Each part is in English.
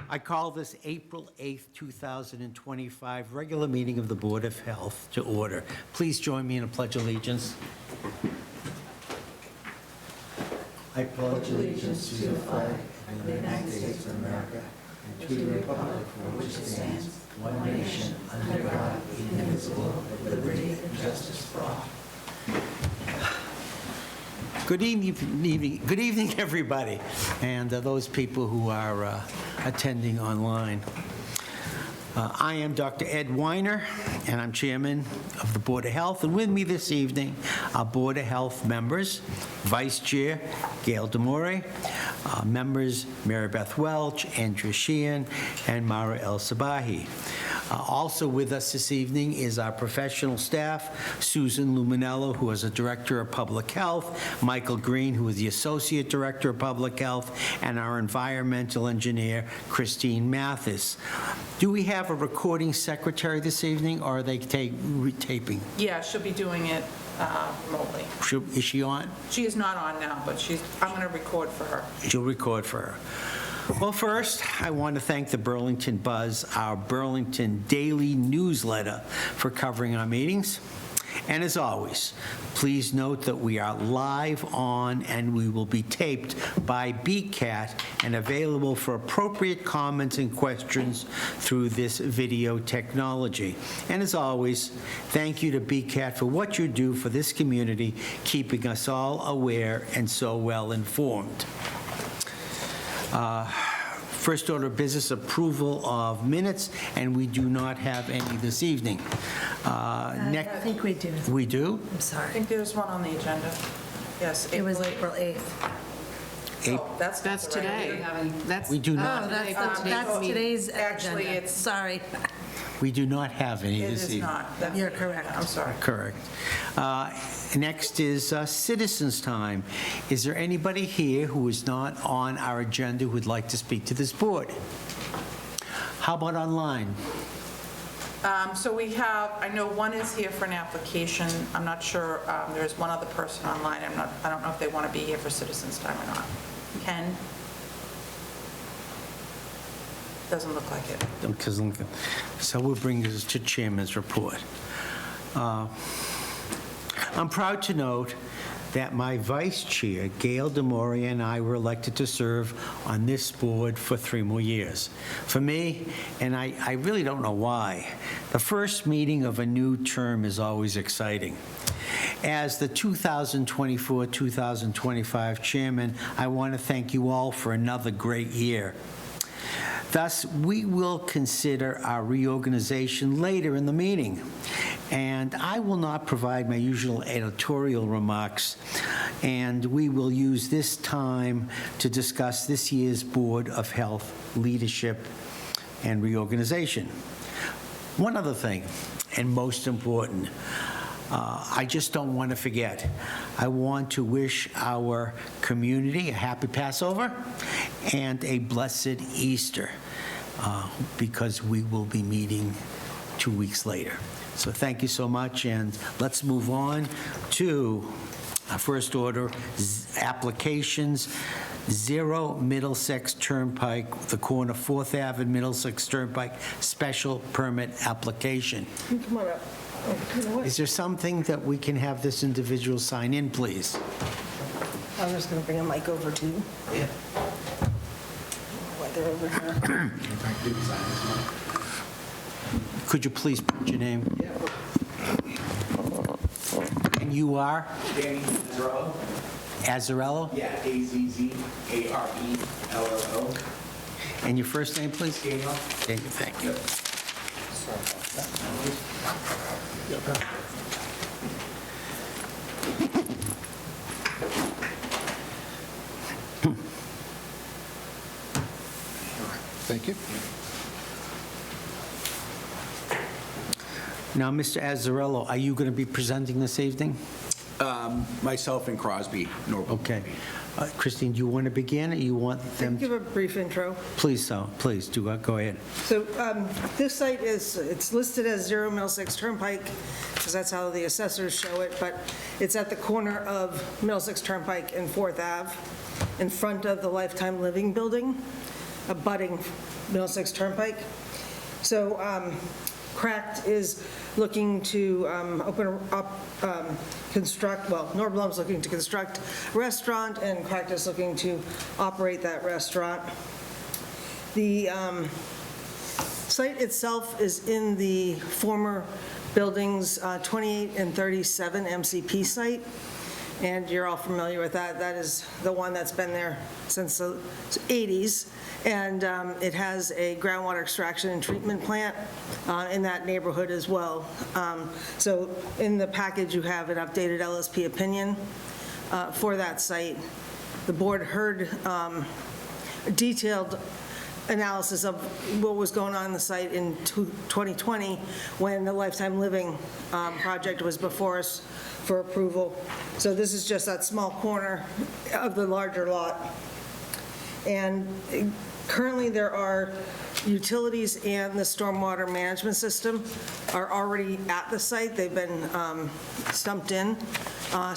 I call this April 8th, 2025 regular meeting of the Board of Health to order. Please join me in a pledge of allegiance. I pledge allegiance to the flag of the United States of America and to the republic for which it stands, one nation, under God, indivisible, with liberty and justice for all. Good evening, everybody, and those people who are attending online. I am Dr. Ed Weiner, and I'm chairman of the Board of Health. And with me this evening are Board of Health members, Vice Chair Gail D'Amore, members Mary Beth Welch, Andrea Sheehan, and Mara El Sabahi. Also with us this evening is our professional staff, Susan Luminello, who is a Director of Public Health, Michael Green, who is the Associate Director of Public Health, and our environmental engineer, Christine Mathis. Do we have a recording secretary this evening, or are they taping? Yeah, she'll be doing it remotely. Is she on? She is not on now, but I'm going to record for her. She'll record for her. Well, first, I want to thank the Burlington Buzz, our Burlington daily newsletter, for covering our meetings. And as always, please note that we are live on and we will be taped by BCAT and available for appropriate comments and questions through this video technology. And as always, thank you to BCAT for what you do for this community, keeping us all aware and so well informed. First order of business, approval of minutes, and we do not have any this evening. I think we do. We do? I'm I sorry. think there's one on the agenda. Yes. It was April 8th. Oh, that's not That's the right today. date. We do Oh, not. that's today's Actually, agenda. it's- Sorry. We do not have any It this is evening. not. That's- You're correct. I'm sorry. Correct. Next is citizens' time. Is there anybody here who is not on our agenda who would like to speak to this board? How about online? So we have, I know one is here for an application. I'm not sure, there's one other person online. I don't know if they want to be here for citizens' time or not. Ken? Doesn't look like it. Because so we'll bring this to chairman's report. I'm proud to note that my vice chair, Gail D'Amore, and I were elected to serve on this board for 3 more years. For me, and I really don't know why, the first meeting of a new term is always exciting. As the 2024-2025 chairman, I want to thank you all for another great year. Thus, we will consider our reorganization later in the meeting, and I will not provide my usual editorial remarks, and we will use this time to discuss this year's Board of Health leadership and reorganization. One other thing, and most important, I just don't want to forget. I want to wish our community a happy Passover and a blessed Easter, because we will be meeting 2 weeks later. So thank you so much, and let's move on to our first order applications. 0 Middlesex Turnpike, the corner 4th Ave and Middlesex Turnpike, special permit application. Come on up. You know what? Is there something that we can have this individual sign in, please? I'm just going to bring a mic over to you. Yeah. While they're over here. Could you please put your name? And you are? Danny Azzarello. Azzarello? Yeah, Azzarello. And your first name, please? Daniel. Thank you. Thank you. Now, Mr. Azzarello, are you going to be presenting this evening? Myself and Crosby, Norwood. Okay. Christine, do you want to begin, or you want them? Give a brief intro. Please do, go ahead. So this site it's listed as 0 Middlesex Turnpike, because that's how the assessors show it, but it's at the corner of Middlesex Turnpike and 4th Ave, in front of the Lifetime Living Building, abutting Middlesex Turnpike. So Cracked is looking to open up, construct, well, Norblum's looking to construct a restaurant, and Cracked is looking to operate that restaurant. The site itself is in the former buildings 28 and 37 MCP site, and you're all familiar with that. That is the one that's been there since the 80s, and it has a groundwater extraction and treatment plant in that neighborhood as well. So in the package, you have an updated LSP opinion for that site. The board heard detailed analysis of what was going on the site in 2020 when the Lifetime Living project was before us for approval. So this is just that small corner of the larger lot. And currently, there are utilities and the stormwater management system are already at the site. They've been stumped in.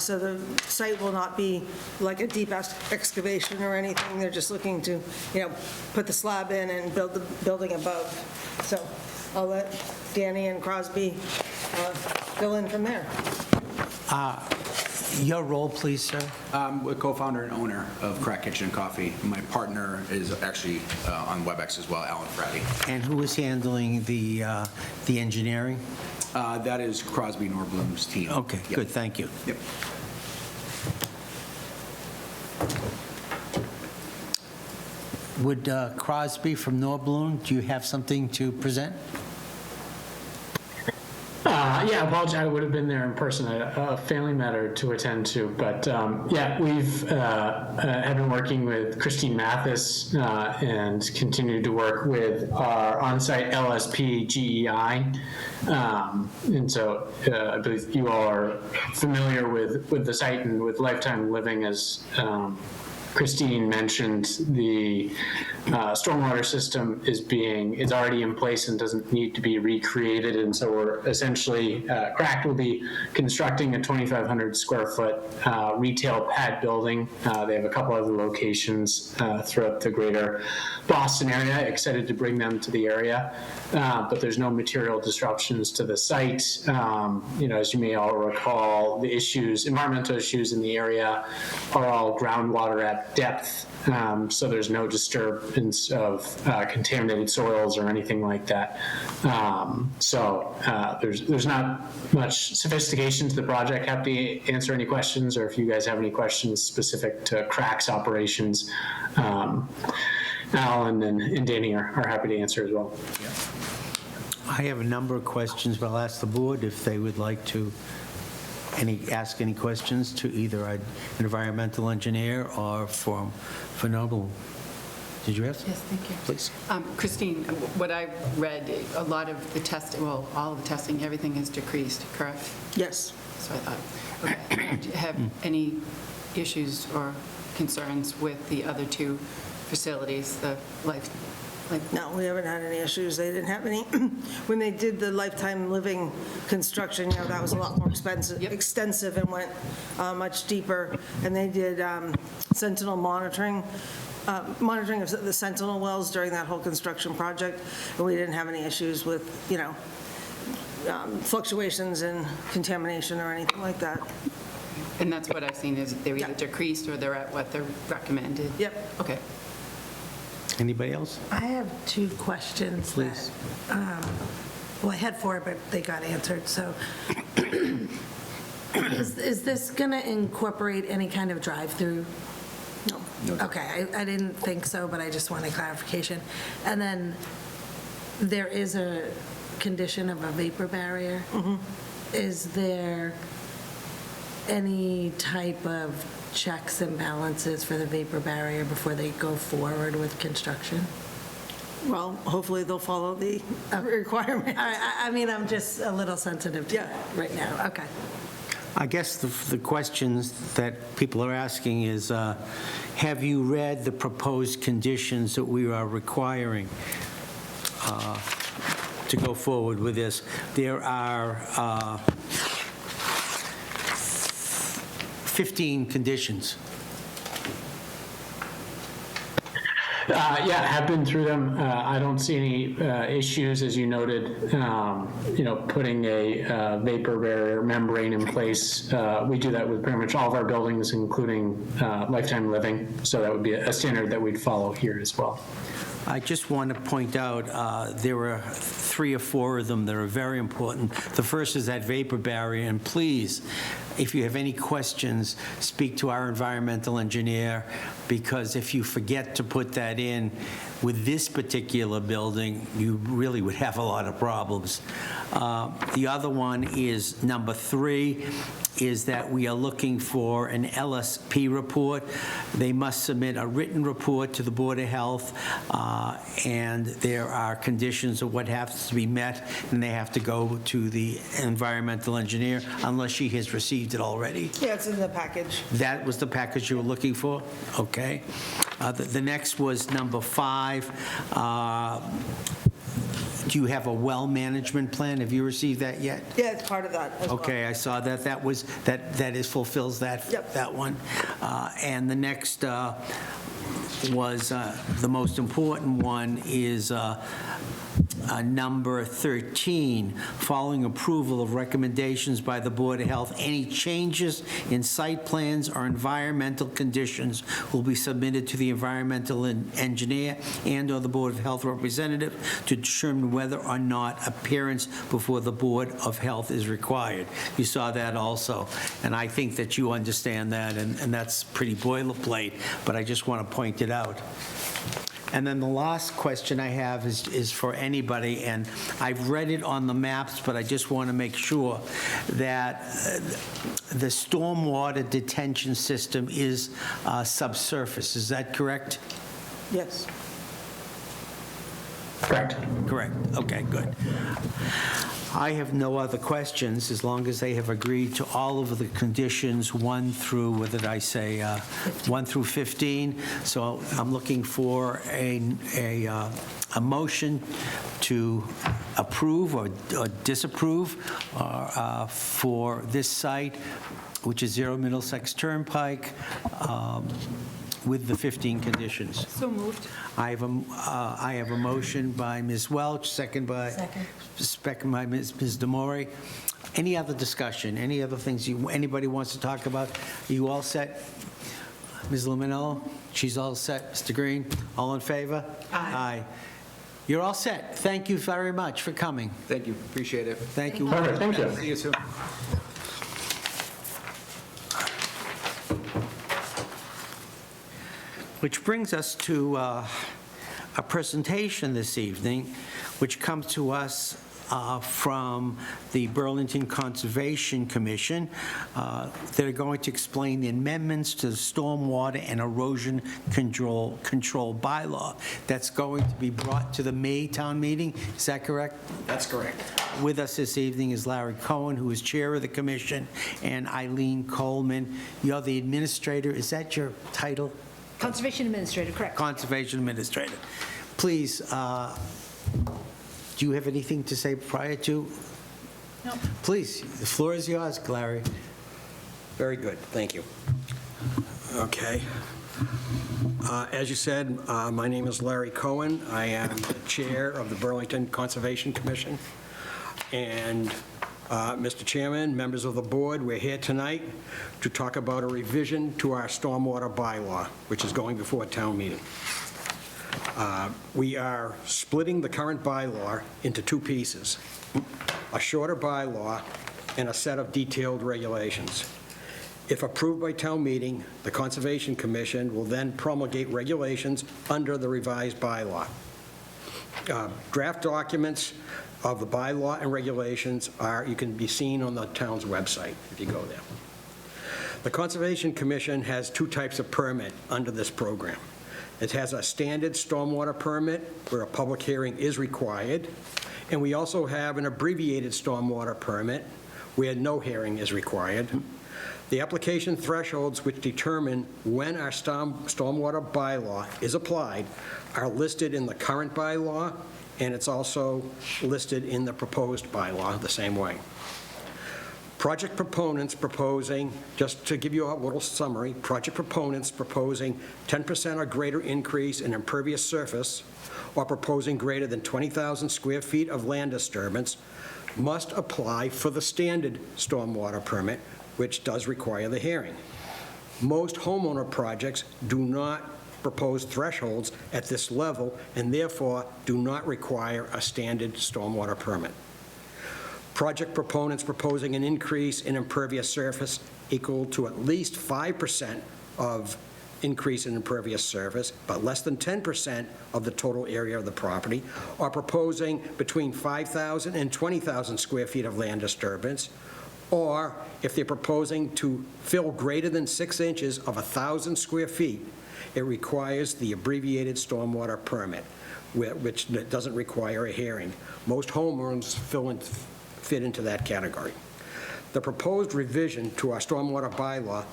So the site will not be like a deep excavation or anything. They're just looking to, put the slab in and build the building above. So I'll let Danny and Crosby fill in from there. Your role, please, sir? I'm a co-founder and owner of Crack Kitchen and Coffee. My partner is actually on WebEx as well, Alan Fratty. And who is handling the engineering? That is Crosby Norblum's team. Okay, Yep. good, thank you. Yep. Would Crosby from Norblum, do you have something to present? Yeah, I apologize. I would have been there in person. I had a family matter to attend to, but we've have been working with Christine Mathis and continue to work with our on-site LSP GEI, and so I believe you all are familiar with the site and with Lifetime Living. As Christine mentioned, the stormwater system is already in place and doesn't need to be recreated, and so we're essentially, Cracked will be constructing a 2,500 square foot retail pad building. They have a couple other locations throughout the greater Boston area. Excited to bring them to the area, but there's no material disruptions to the site. As you may all recall, the environmental issues in the area are all groundwater at depth, so there's no disturbance of contaminated soils or anything like that. There's not much sophistication to the project. Happy to answer any questions, or if you guys have any questions specific to Crack's operations, Alan and Danny are happy to answer as well. I have a number of questions, but I'll ask the board if they would like to ask any questions to either an environmental engineer or for Norblum. Did you ask? Yes, thank you. Please. Christine, what I read, a lot of the testing, well, all of the testing, everything is decreased, correct? Yes. So I thought, okay. Do you have any issues or concerns with the other two facilities, the No, we haven't had any issues. They didn't have any. When they did the Lifetime Living construction, that was a lot more extensive and went much deeper. And they did sentinel monitoring of the sentinel wells during that whole construction project. And we didn't have any issues with, fluctuations in contamination or anything like that. And that's what I've seen, is they're either decreased or they're at what they're recommended? Yep. Okay. Anybody else? I have two questions. Please. Well, I had four, but they got answered, so. Is this going to incorporate any kind of drive-through? No. Okay, I didn't think so, but I just wanted clarification. And then there is a condition of a vapor barrier. Is there any type of checks and balances for the vapor barrier before they go forward with construction? Well, hopefully they'll follow the requirements. All right, I mean, I'm just a little sensitive to Yeah. that right now. Okay. I guess the questions that people are asking is, have you read the proposed conditions that we are requiring to go forward with this? There are 15 conditions. Yeah, have been through them. I don't see any issues, as you noted, putting a vapor barrier membrane in place. We do that with pretty much all of our buildings, including Lifetime Living, so that would be a standard that we'd follow here as well. I just want to point out, there were 3 or 4 of them that are very important. The first is that vapor barrier, and please, if you have any questions, speak to our environmental engineer, because if you forget to put that in with this particular building, you really would have a lot of problems. The other one is number 3, is that we are looking for an LSP report. They must submit a written report to the Board of Health, and there are conditions of what has to be met, and they have to go to the environmental engineer unless she has received it already. Yeah, it's in the package. That was the package you were looking for? Okay. The next was number 5. Do you have a well management plan? Have you received that yet? Yeah, it's part of that as well. Okay, I saw that. That fulfills that, Yep. that one. And the next was, the most important one is number 13, following approval of recommendations by the Board of Health, any changes in site plans or environmental conditions will be submitted to the environmental engineer and/or the Board of Health representative to determine whether or not appearance before the Board of Health is required. You saw that also, and I think that you understand that, and that's pretty boilerplate, but I just want to point it out. And then the last question I have is for anybody, and I've read it on the maps, but I just want to make sure that the stormwater detention system is subsurface. Is that correct? Yes. Correct. Correct. Okay, good. I have no other questions, as long as they have agreed to all of the conditions 1 through, what did I say, 1 through 15. So I'm looking for a motion to approve or disapprove for this site, which is 0 Middlesex Turnpike, with the 15 conditions. So moved. I have a motion by Ms. Welch, second by Ms. Demore. Any other discussion? Any other things anybody wants to talk about? Are you all set? Ms. Luminello? She's all set. Mr. Green? All in favor? Aye. You're all set. Thank you very much for coming. Thank you, appreciate it. Thank you. Perfect, thank you. See you soon. Which brings us to a presentation this evening, which comes to us from the Burlington Conservation Commission. They're going to explain the amendments to the stormwater and erosion control bylaw that's going to be brought to the May town meeting. Is that correct? That's correct. With us this evening is Larry Cohen, who is chair of the commission, and Eileen Coleman. You're the administrator. Is that your title? Conservation Administrator, correct. Conservation Administrator. Please, do you have anything to say prior to? No. Please, the floor is yours, Larry. Very good, thank you. Okay. As you said, my name is Larry Cohen. I am the chair of the Burlington Conservation Commission. And Mr. Chairman, members of the board, we're here tonight to talk about a revision to our stormwater bylaw, which is going before a town meeting. We are splitting the current bylaw into 2 pieces, a shorter bylaw and a set of detailed regulations. If approved by town meeting, the Conservation Commission will then promulgate regulations under the revised bylaw. Draft documents of the bylaw and regulations you can be seen on the town's website if you go there. The Conservation Commission has 2 types of permit under this program. It has a standard stormwater permit where a public hearing is required, and we also have an abbreviated stormwater permit where no hearing is required. The application thresholds which determine when our stormwater bylaw is applied are listed in the current bylaw, and it's also listed in the proposed bylaw the same way. Project proponents proposing, just to give you a little summary, project proponents proposing 10% or greater increase in impervious surface or proposing greater than 20,000 square feet of land disturbance must apply for the standard stormwater permit, which does require the hearing. Most homeowner projects do not propose thresholds at this level and therefore do not require a standard stormwater permit. Project proponents proposing an increase in impervious surface equal to at least 5% of increase in impervious surface, but less than 10% of the total area of the property, are proposing between 5,000 and 20,000 square feet of land disturbance, or if they're proposing to fill greater than 6 inches of 1,000 square feet, it requires the abbreviated stormwater permit, which doesn't require a hearing. Most homeowners fit into that category. The proposed revision to our stormwater bylaw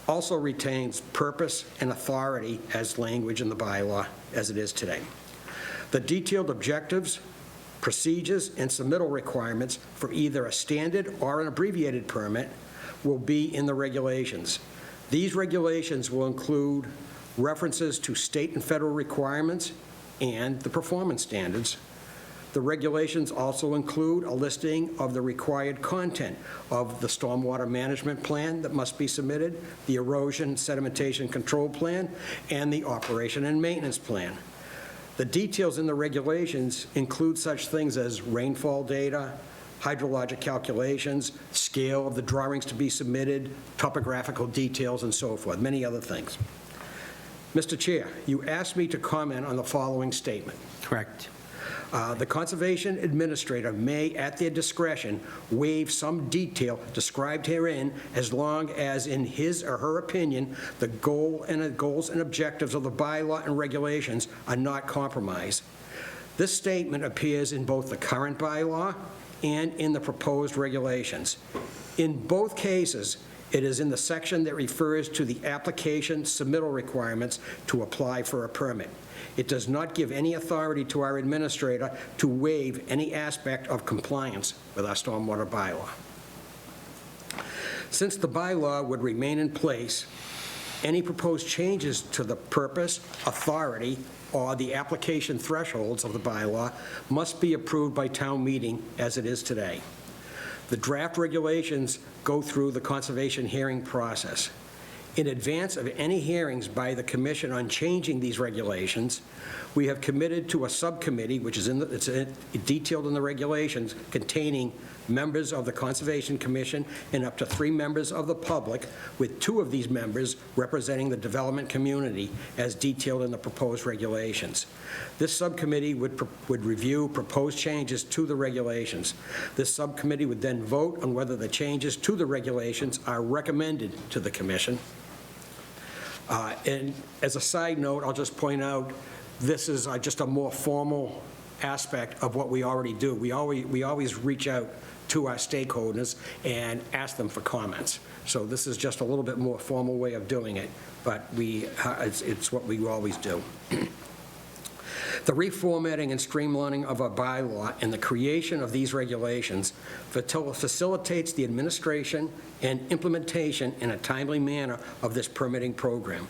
also retains purpose and authority as language in the bylaw as it is today. The detailed objectives, procedures, and submittal requirements for either a standard or an abbreviated permit will be in the regulations. These regulations will include references to state and federal requirements and the performance standards. The regulations also include a listing of the required content of the stormwater management plan that must be submitted, the erosion sedimentation control plan, and the operation and maintenance plan. The details in the regulations include such things as rainfall data, hydrologic calculations, scale of the drawings to be submitted, topographical details, and so forth, many other things. Mr. Chair, you asked me to comment on the following statement. Correct. The Conservation Administrator may, at their discretion, waive some detail described herein as long as, in his or her opinion, the goals and objectives of the bylaw and regulations are not compromised. This statement appears in both the current bylaw and in the proposed regulations. In both cases, it is in the section that refers to the application submittal requirements to apply for a permit. It does not give any authority to our administrator to waive any aspect of compliance with our stormwater bylaw. Since the bylaw would remain in place, any proposed changes to the purpose, authority, or the application thresholds of the bylaw must be approved by town meeting as it is today. The draft regulations go through the conservation hearing process. In advance of any hearings by the commission on changing these regulations, we have committed to a subcommittee, which is detailed in the regulations, containing members of the Conservation Commission and up to 3 members of the public, with 2 of these members representing the development community, as detailed in the proposed regulations. This subcommittee would review proposed changes to the regulations. This subcommittee would then vote on whether the changes to the regulations are recommended to the commission. And as a side note, I'll just point out, this is just a more formal aspect of what we already do. We always reach out to our stakeholders and ask them for comments. So this is just a little bit more formal way of doing it, but it's what we always do. The reformatting and streamlining of our bylaw and the creation of these regulations facilitates the administration and implementation in a timely manner of this permitting program.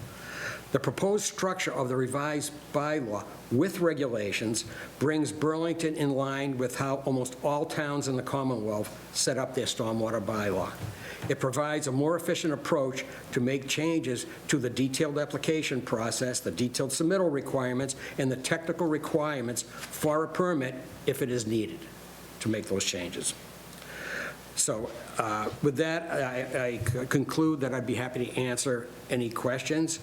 The proposed structure of the revised bylaw with regulations brings Burlington in line with how almost all towns in the Commonwealth set up their stormwater bylaw. It provides a more efficient approach to make changes to the detailed application process, the detailed submittal requirements, and the technical requirements for a permit if it is needed to make those changes. So with that, I conclude that I'd be happy to answer any questions,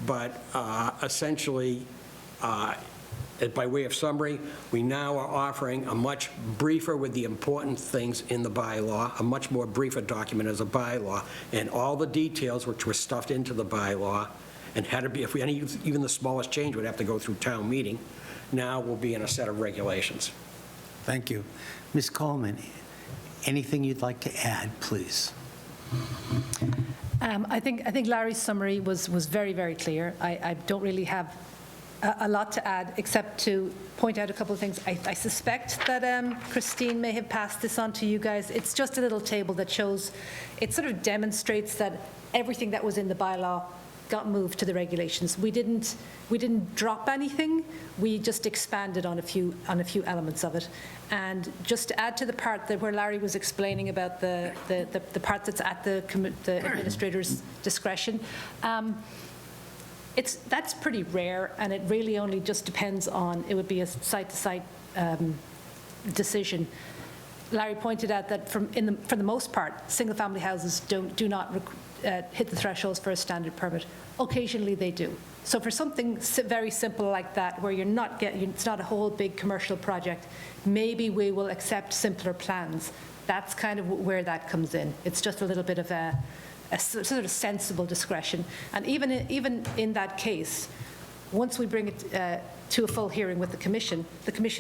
but essentially, by way of summary, we now are offering a much briefer with the important things in the bylaw, a much more briefer document as a bylaw, and all the details which were stuffed into the bylaw and had to be, even the smallest change would have to go through town meeting, now will be in a set of regulations. Thank you. Ms. Coleman, anything you'd like to add, please? I think Larry's summary was very, very clear. I don't really have a lot to add, except to point out a couple of things. I suspect that Christine may have passed this on to you guys. It's just a little table that shows, it sort of demonstrates that everything that was in the bylaw got moved to the regulations. We didn't drop anything, we just expanded on a few elements of it. And just to add to the part that where Larry was explaining about the part that's at the administrator's discretion, that's pretty rare, and it really only just depends on, it would be a site-to-site decision. Larry pointed out that for the most part, single-family houses do not hit the thresholds for a standard permit. Occasionally they do. So for something very simple like that, where it's not a whole big commercial project, maybe we will accept simpler plans. That's kind of where that comes in. It's just a little bit of a sort of sensible discretion. And even in that case, once we bring it to a full hearing with the commission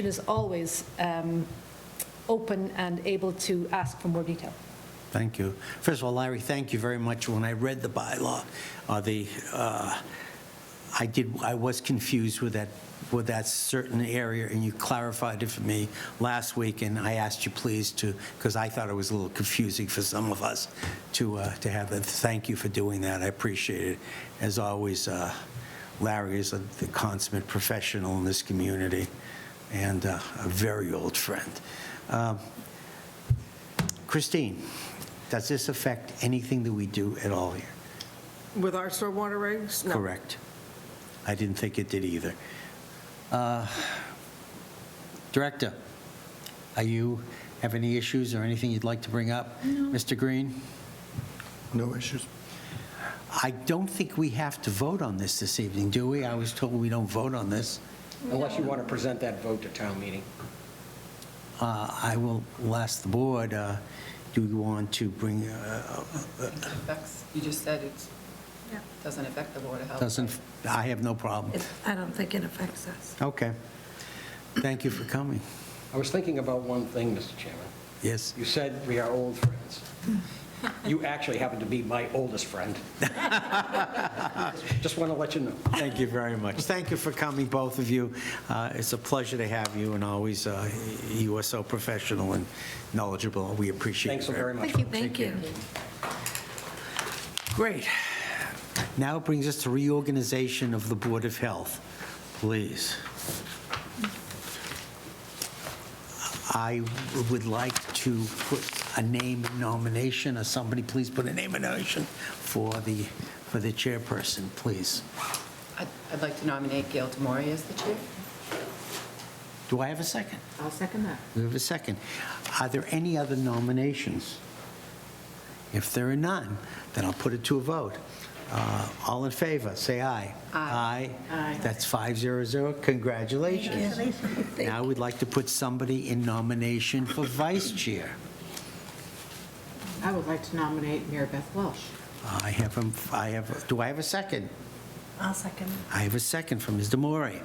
is always open and able to ask for more detail. Thank you. First of all, Larry, thank you very much. When I read the bylaw, I was confused with that certain area, and you clarified it for me last week, and I asked you please to, because I thought it was a little confusing for some of us to have that. Thank you for doing that. I appreciate it. As always, Larry is the consummate professional in this community and a very old friend. Christine, does this affect anything that we do at all here? With our stormwater regs? No. Correct. I didn't think it did either. Director, you have any issues or anything you'd like to bring up? No. Mr. Green? No issues. I don't think we have to vote on this evening, do we? I was told we don't vote on this. Unless you want to present that vote to town meeting. I will ask the board, do you want to bring, You just said it doesn't affect the Board of Health. I have no problem. I don't think it affects us. Okay. Thank you for coming. I was thinking about one thing, Mr. Chairman. Yes. You said we are old friends. You actually happen to be my oldest friend. Just want to let you know. Thank you very much. Thank you for coming, both of you. It's a pleasure to have you, and always, you are so professional and knowledgeable. We appreciate it. Thanks so very much. Thank you. Great. Now it brings us to reorganization of the Board of Health. Please. I would like to put a name nomination, or somebody please put a name nomination for the chairperson, please. I'd like to nominate Gail Tamori as the chair. Do I have a second? I'll second that. We have a second. Are there any other nominations? If there are none, then I'll put it to a vote. All in favor, say aye. Aye. Aye. That's 500. Congratulations. Now we'd like to put somebody in nomination for vice chair. I would like to nominate Mary Beth Welsh. Do I have a second? I'll second. I have a second from Ms. Demore.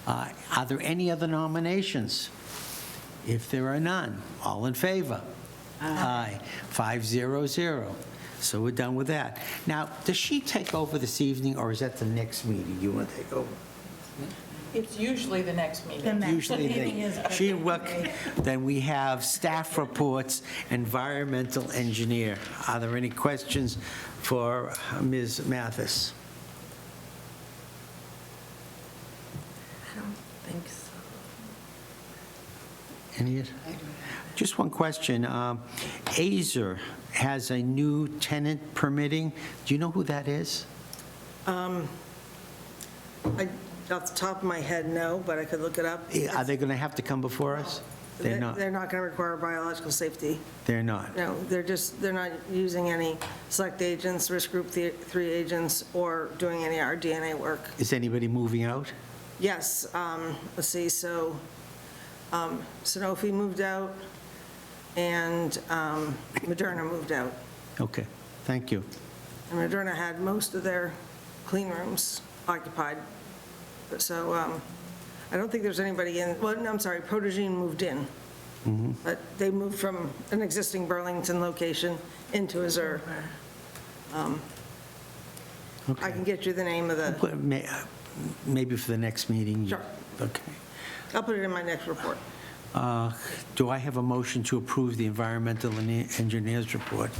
Are there any other nominations? If there are none, all in favor? Aye. 500. So we're done with that. Now, does she take over this evening, or is that the next meeting you want to take over? It's usually the next meeting. Usually, then we have staff reports, environmental engineer. Are there any questions for Ms. Mathis? I don't think so. Any? Just one question. Azer has a new tenant permitting. Do you know who that is? Off the top of my head, no, but I could look it up. Are they going to have to come They're before us? They're not. They're not going to require biological safety. They're not. No, they're not using any select agents, risk group 3 agents, or doing any RDNA work. Is anybody moving out? Yes, let's see, so Sanofi moved out, and Moderna moved out. Okay, thank you. And Moderna had most of their clean rooms occupied. So I don't think there's anybody in, well, no, I'm sorry, Protogene moved in. But they moved from an existing Burlington location into Azure. I can get you the name of the, maybe for the next meeting? Sure. Okay. I'll put it in my next report. Do I have a motion to approve the environmental engineers report?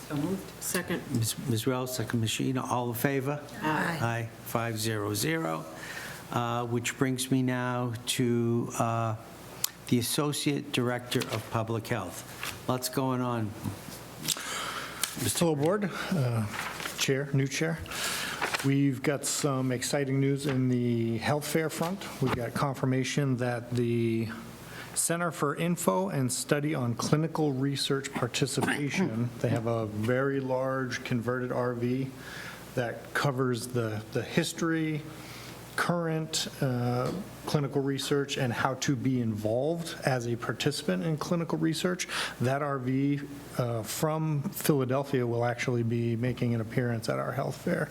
So moved. Second. Ms. Wells, second Ms. Sheehan, all in favor? Aye. Aye, 500. Which brings me now to the Associate Director of Public Health. Lots going on. Hello, Board, Chair, new Chair. We've got some exciting news in the health fair front. We've got confirmation that the Center for Info and Study on Clinical Research Participation, they have a very large converted RV that covers the history, current clinical research, and how to be involved as a participant in clinical research. That RV from Philadelphia will actually be making an appearance at our health fair.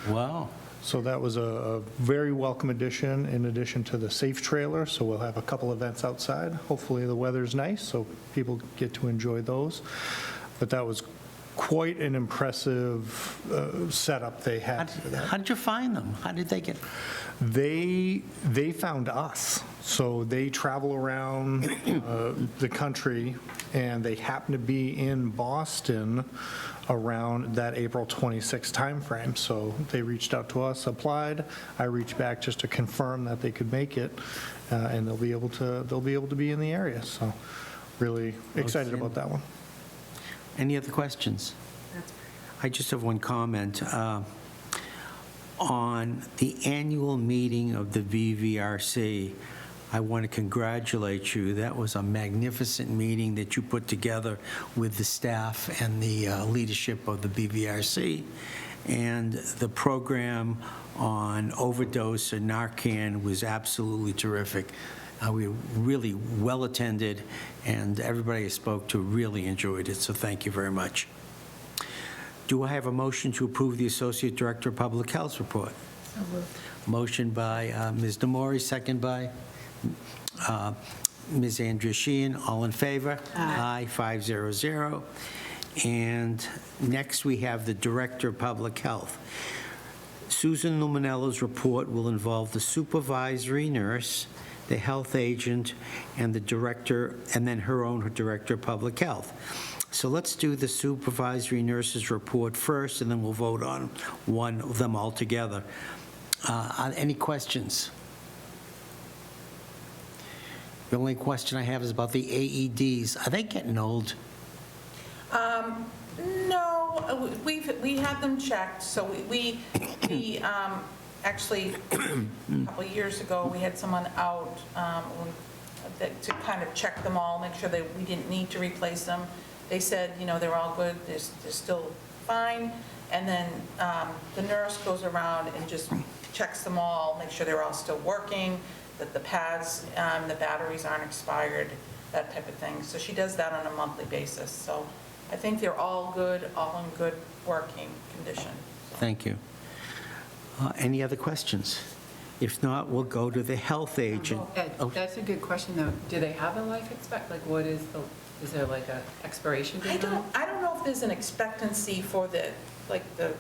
Wow. So that was a very welcome addition, in addition to the safe trailer. So we'll have a couple events outside. Hopefully the weather's nice, so people get to enjoy those. But that was quite an impressive setup they had for that. How did you find them? How did they get? They found us. So they travel around the country, and they happen to be in Boston around that April 26th timeframe. So they reached out to us, applied. I reached back just to confirm that they could make it, and they'll be able to be in the area. So really excited about that one. Any other questions? I just have one comment. On the annual meeting of the VVRC, I want to congratulate you. That was a magnificent meeting that you put together with the staff and the leadership of the VVRC. And the program on overdose and Narcan was absolutely terrific. We were really well attended, and everybody I spoke to really enjoyed it, so thank you very much. Do I have a motion to approve the Associate Director of Public Health report? Motion by Ms. Demore, second by Ms. Andrea Sheehan. All in favor? Aye. 500. And next, we have the Director of Public Health. Susan Luminello's report will involve the supervisory nurse, the health agent, and the director, and then her own Director of Public Health. So let's do the supervisory nurse's report first, and then we'll vote on one of them all together. Any questions? The only question I have is about the AEDs. Are they getting old? No, we had them checked, so we actually, a couple of years ago, we had someone out to kind of check them all, make sure that we didn't need to replace them. They said, they're all good, they're still fine, and then the nurse goes around and just checks them all, make sure they're all still working, that the pads, the batteries aren't expired, that type of thing. So she does that on a monthly basis. So I think they're all good, all in good working condition. Thank you. Any other questions? If not, we'll go to the health agent. Ed, that's a good question, though. Do they have a life expect, like what is there like a expiration date on it? I don't know if there's an expectancy for the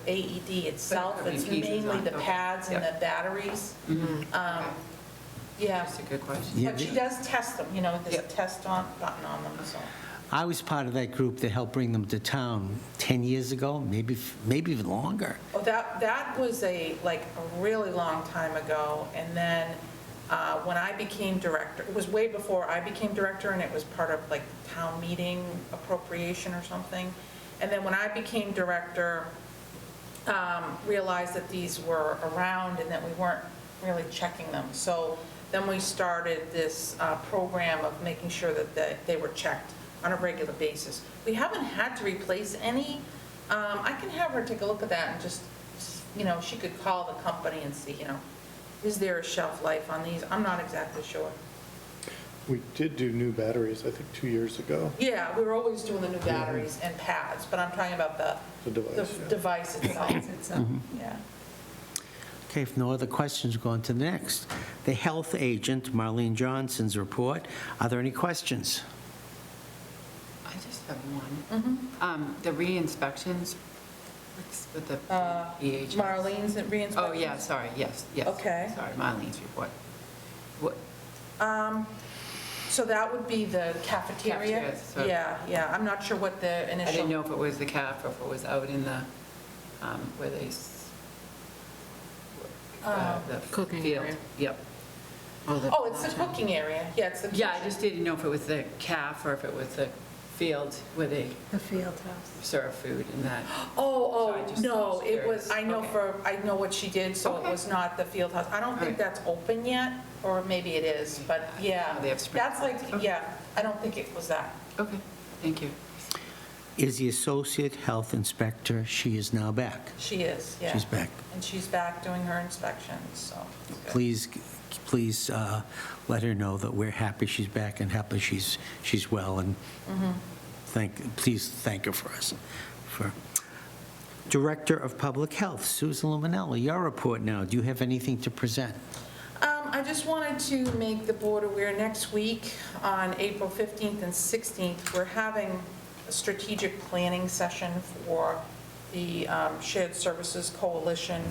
AED itself. But it It's could be pieces mainly on the it. pads and Yep. the batteries. Okay. Yeah, That's a good question. Yeah, but she does test them, there's a Yep. test button on them, so. I was part of that group that helped bring them to town 10 years ago, maybe even longer. Oh, that was a really long time ago, and then when I became director, it was way before I became director, and it was part of town meeting appropriation or something. And then when I became director, realized that these were around and that we weren't really checking them. So then we started this program of making sure that they were checked on a regular basis. We haven't had to replace any. I can have her take a look at that and just, she could call the company and see, is there a shelf life on these? I'm not exactly sure. We did do new batteries, I think, 2 years ago. Yeah, we were always doing the new batteries and pads, but I'm talking about the device, yeah. device itself. Yeah. Okay, if no other questions, we'll go on to the next. The health agent, Marlene Johnson's report. Are there any questions? I just have one. The re-inspections, With the EHS. Marlene's reinspection. Oh, yeah, sorry, yes, yes. Okay. Sorry, Marlene's report. What, So that would be the cafeteria? Cafeteria, so- Yeah, I'm not sure what the initial. I didn't know if it was the CAF or if it was out in the, where they, the Cooking field. area. Yep. Oh, it's the cooking area, yeah, it's the kitchen. Yeah, I just didn't know if it was the CAF or if it was the field where they The field house. serve food and that. So I Oh, just no, was it was, curious. I know Okay. I know what she did, so it Okay. was not the field house. I don't think Alright. that's open yet, or maybe it is, but yeah. Oh, they have spring That's like, classes. Okay. yeah, I don't think it was that. Okay, thank you. Is the associate health inspector, she is now back. She is, yeah. She's back. And she's back doing her inspections, so. it's good. Please let her know that we're happy she's back and happy she's well, and please thank her for us. Director of Public Health, Susan Luminelli, your report now. Do you have anything to present? I just wanted to make the board aware, next week, on April 15th and 16th, we're having a strategic planning session for the Shared Services Coalition.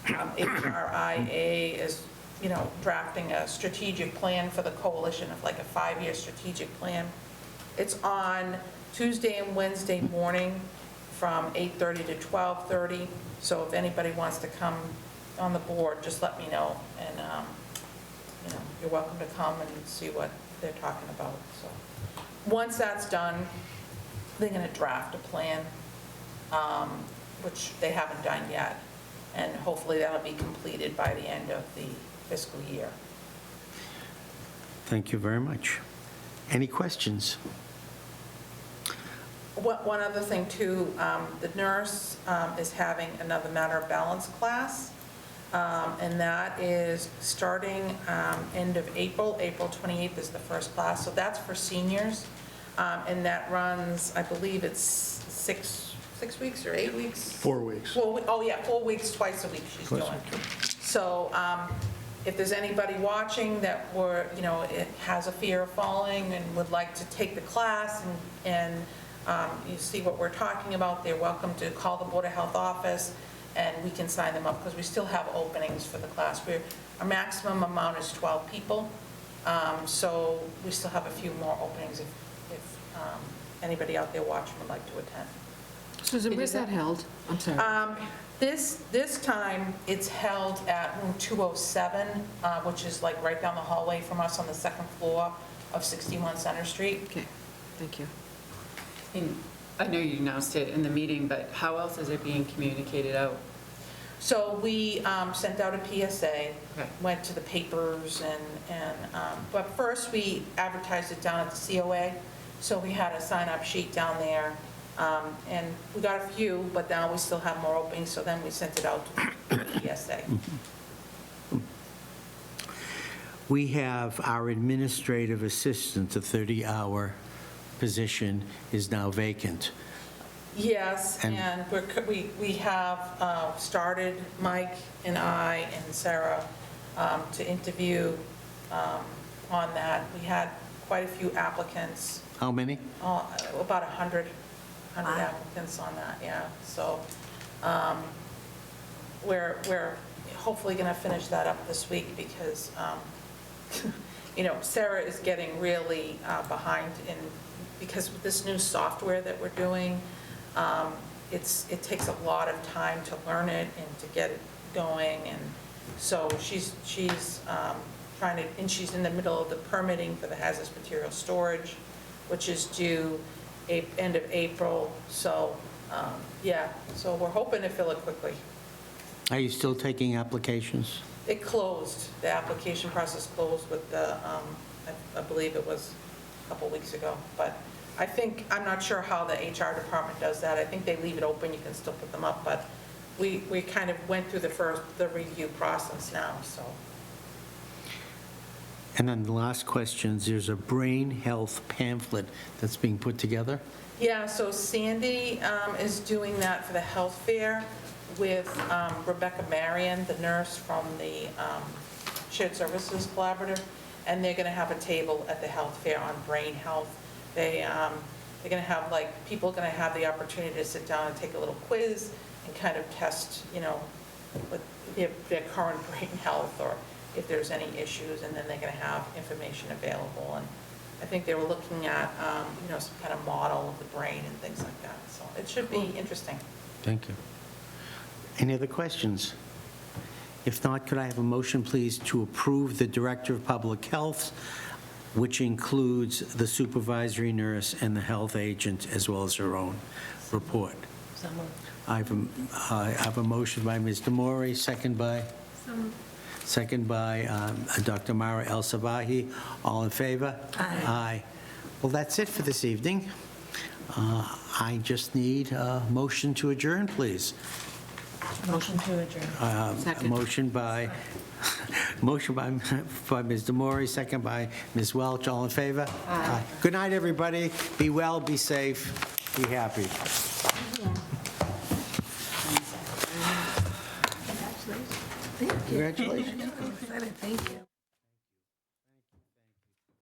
HRIA is, drafting a strategic plan for the coalition of like a 5-year strategic plan. It's on Tuesday and Wednesday morning from 8:30 to 12:30. So if anybody wants to come on the board, just let me know. And, you're welcome to come and see what they're talking about. So once that's done, they're going to draft a plan, which they haven't done yet. And hopefully that'll be completed by the end of the fiscal year. Thank you very much. Any questions? One other thing too, the nurse is having another Matter of Balance class, and that is starting end of April. April 28th is the first class, so that's for seniors, and that runs, I believe it's 6 weeks or 8 weeks? 4 weeks. 4 weeks, twice a week she's doing. So if there's anybody watching that it has a fear of falling and would like to take the class and you see what we're talking about, they're welcome to call the Board of Health office and we can sign them up because we still have openings for the class. Our maximum amount is 12 people, so we still have a few more openings if anybody out there watching would like to attend. Susan, where's that held? I'm sorry. This time, it's held at room 207, which is like right down the hallway from us on the second floor of 61 Center Street. Okay, thank you. And I know you announced it in the meeting, but how else is it being communicated out? So we sent out a PSA, Okay. went to the papers, but first we advertised it down at the COA. So we had a sign-up sheet down there, and we got a few, but now we still have more openings, so then we sent it out to the PSA. We have our administrative assistant, the 30-hour position is now vacant. Yes, And- and we have started, Mike and I and Sarah, to interview on that. We had quite a few applicants, How many? about 100 applicants on that, yeah. So we're hopefully going to finish that up this week because, Sarah is getting really behind because with this new software that we're doing, it takes a lot of time to learn it and to get it going. And so she's trying to, and she's in the middle of the permitting for the hazardous material storage, which is due end of April. So, so we're hoping to fill it quickly. Are you still taking applications? It closed, the application process closed with the, I believe it was a couple weeks ago. But I'm not sure how the HR department does that. I think they leave it open, you can still put them up, but we kind of went through the review process now, so. And then the last question, there's a brain health pamphlet that's being put together? Yeah, so Sandy is doing that for the health fair with Rebecca Marion, the nurse from the Shared Services Collaborative, and they're going to have a table at the health fair on brain health. They're going to have, people are going to have the opportunity to sit down and take a little quiz and kind of test, what their current brain health, or if there's any issues, and then they're going to have information available. And I think they were looking at, some kind of model of the brain and things like that. So it should be interesting. Thank you. Any other questions? If not, could I have a motion, please, to approve the Director of Public Health, which includes the supervisory nurse and the health agent, as well as her own report? I have a motion by Ms. Demore, second by? Second by Dr. Mara El-Sabahi. All in favor? Aye. Well, that's it for this evening. I just need a motion to adjourn, please. Motion to adjourn. Second. Motion by Ms. Demore, second by Ms. Welch. All in favor? Aye. Good night, everybody. Be well, be safe, be happy. Congratulations. Thank you.